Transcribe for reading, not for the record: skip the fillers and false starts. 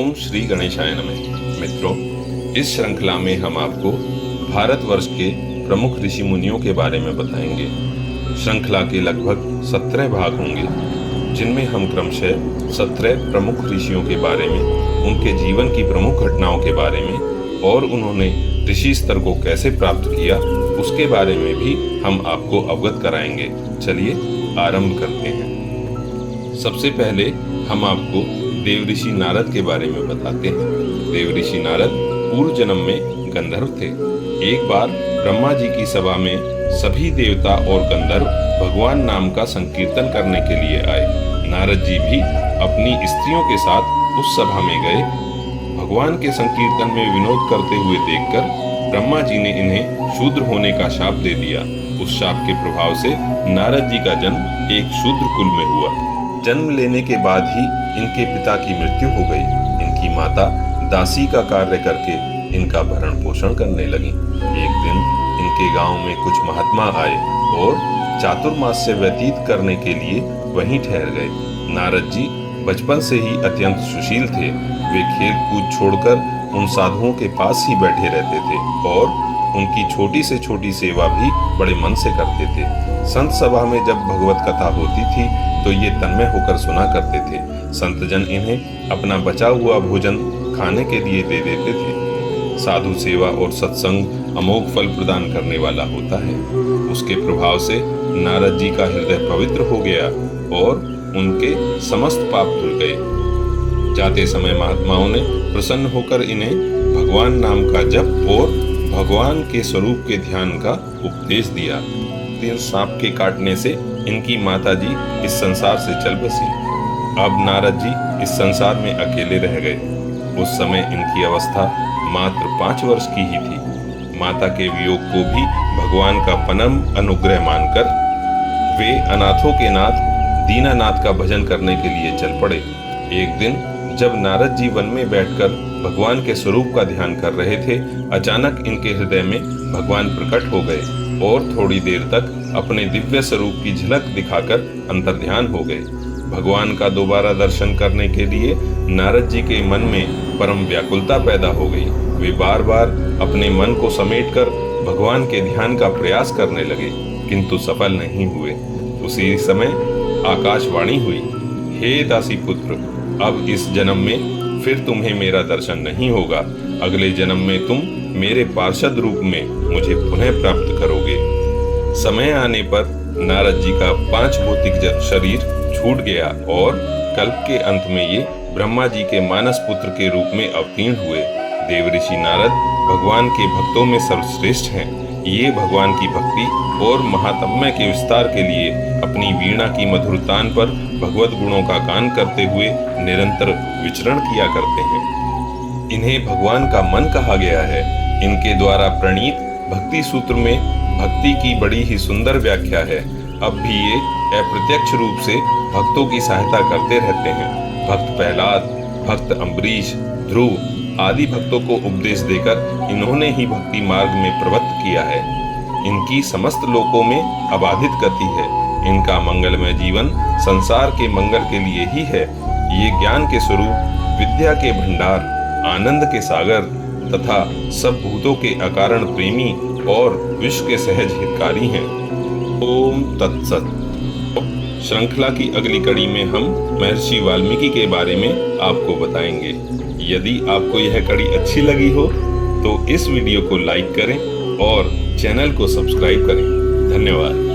ओम श्री गणेशाय नमः। मित्रों, इस श्रृंखला में हम आपको भारतवर्ष के प्रमुख ऋषि मुनियों के बारे में बताएंगे। श्रृंखला के लगभग 17 भाग होंगे, जिनमें हम क्रमशः 17 प्रमुख ऋषियों के बारे में, उनके जीवन की प्रमुख घटनाओं के बारे में और उन्होंने ऋषि स्तर को कैसे प्राप्त किया उसके बारे में भी हम आपको अवगत कराएंगे। चलिए आरंभ करते हैं। सबसे पहले हम आपको देवऋषि नारद के बारे में बताते हैं। देवऋषि नारद पूर्व जन्म में गंधर्व थे। एक बार ब्रह्मा जी की सभा में सभी देवता और गंधर्व भगवान नाम का संकीर्तन करने के लिए आए। नारद जी भी अपनी स्त्रियों के साथ उस सभा में गए। भगवान के संकीर्तन में विनोद करते हुए देखकर ब्रह्मा जी ने इन्हें शूद्र होने का शाप दे दिया। उस शाप के प्रभाव से नारद जी का जन्म एक शूद्र कुल में हुआ। जन्म लेने के बाद ही इनके पिता की मृत्यु हो गई। इनकी माता दासी का कार्य करके इनका भरण पोषण करने लगी। एक दिन इनके गांव में कुछ महात्मा आए और चातुर्मास्य व्यतीत करने के लिए वहीं ठहर गए। नारद जी बचपन से ही अत्यंत सुशील थे। वे खेल कूद छोड़कर उन साधुओं के पास ही बैठे रहते थे और उनकी छोटी से छोटी सेवा भी बड़े मन से करते थे। संत सभा में जब भगवत कथा होती थी तो ये तन्मय होकर सुना करते थे। संतजन इन्हें अपना बचा हुआ भोजन खाने के लिए दे देते थे। साधु सेवा और सत्संग अमोघ फल प्रदान करने वाला होता है। उसके प्रभाव से नारद जी का हृदय पवित्र हो गया और उनके समस्त पाप धुल गए। जाते समय महात्माओं ने प्रसन्न होकर इन्हें भगवान नाम का जप और भगवान के स्वरूप के ध्यान का उपदेश दिया। दिन सांप के काटने से इनकी माताजी इस संसार से चल बसी। अब नारद जी इस संसार में अकेले रह गए। उस समय इनकी अवस्था मात्र 5 वर्ष की ही थी। माता के वियोग को भी भगवान का परम अनुग्रह मानकर वे अनाथों के नाथ दीनानाथ का भजन करने के लिए चल पड़े। एक दिन जब नारद जी वन में बैठकर भगवान के स्वरूप का ध्यान कर रहे थे, अचानक इनके हृदय में भगवान प्रकट हो गए और थोड़ी देर तक अपने दिव्य स्वरूप की झलक दिखाकर अंतर्ध्यान हो गए। भगवान का दोबारा दर्शन करने के लिए नारद जी के मन में परम व्याकुलता पैदा हो गई। वे बार बार अपने मन को समेटकर भगवान के ध्यान का प्रयास करने लगे, किंतु सफल नहीं हुए। उसी समय आकाशवाणी हुई, हे दासी पुत्र, अब इस जन्म में फिर तुम्हें मेरा दर्शन नहीं होगा। अगले जन्म में तुम मेरे पार्षद रूप में मुझे पुनः प्राप्त करोगे। समय आने पर नारद जी का 5 भौतिक शरीर छूट गया और कल्प के अंत में ये ब्रह्मा जी के मानस पुत्र के रूप में अवतीर्ण हुए। देवऋषि नारद भगवान के भक्तों में सर्वश्रेष्ठ हैं। ये भगवान की भक्ति और महात्म्य के विस्तार के लिए अपनी वीणा की मधुर तान पर भगवत गुणों का गान करते हुए निरंतर विचरण किया करते हैं। इन्हें भगवान का मन कहा गया है। इनके द्वारा प्रणीत भक्ति सूत्र में भक्ति की बड़ी ही सुंदर व्याख्या है। अब भी ये अप्रत्यक्ष रूप से भक्तों की सहायता करते रहते हैं। भक्त प्रहलाद, भक्त अम्बरीश, ध्रुव आदि भक्तों को उपदेश देकर इन्होंने ही भक्ति मार्ग में प्रवृत्त किया है। इनकी समस्त लोकों में अबाधित गति है। इनका मंगलमय जीवन संसार के मंगल के लिए ही है। ये ज्ञान के स्वरूप, विद्या के भंडार, आनंद के सागर तथा सब भूतों के अकारण प्रेमी और विश्व के सहज हितकारी हैं। ओम तत्सत। श्रृंखला की अगली कड़ी में हम महर्षि वाल्मीकि के बारे में आपको बताएंगे। यदि आपको यह कड़ी अच्छी लगी हो तो इस वीडियो को लाइक करें और चैनल को सब्सक्राइब करें। धन्यवाद।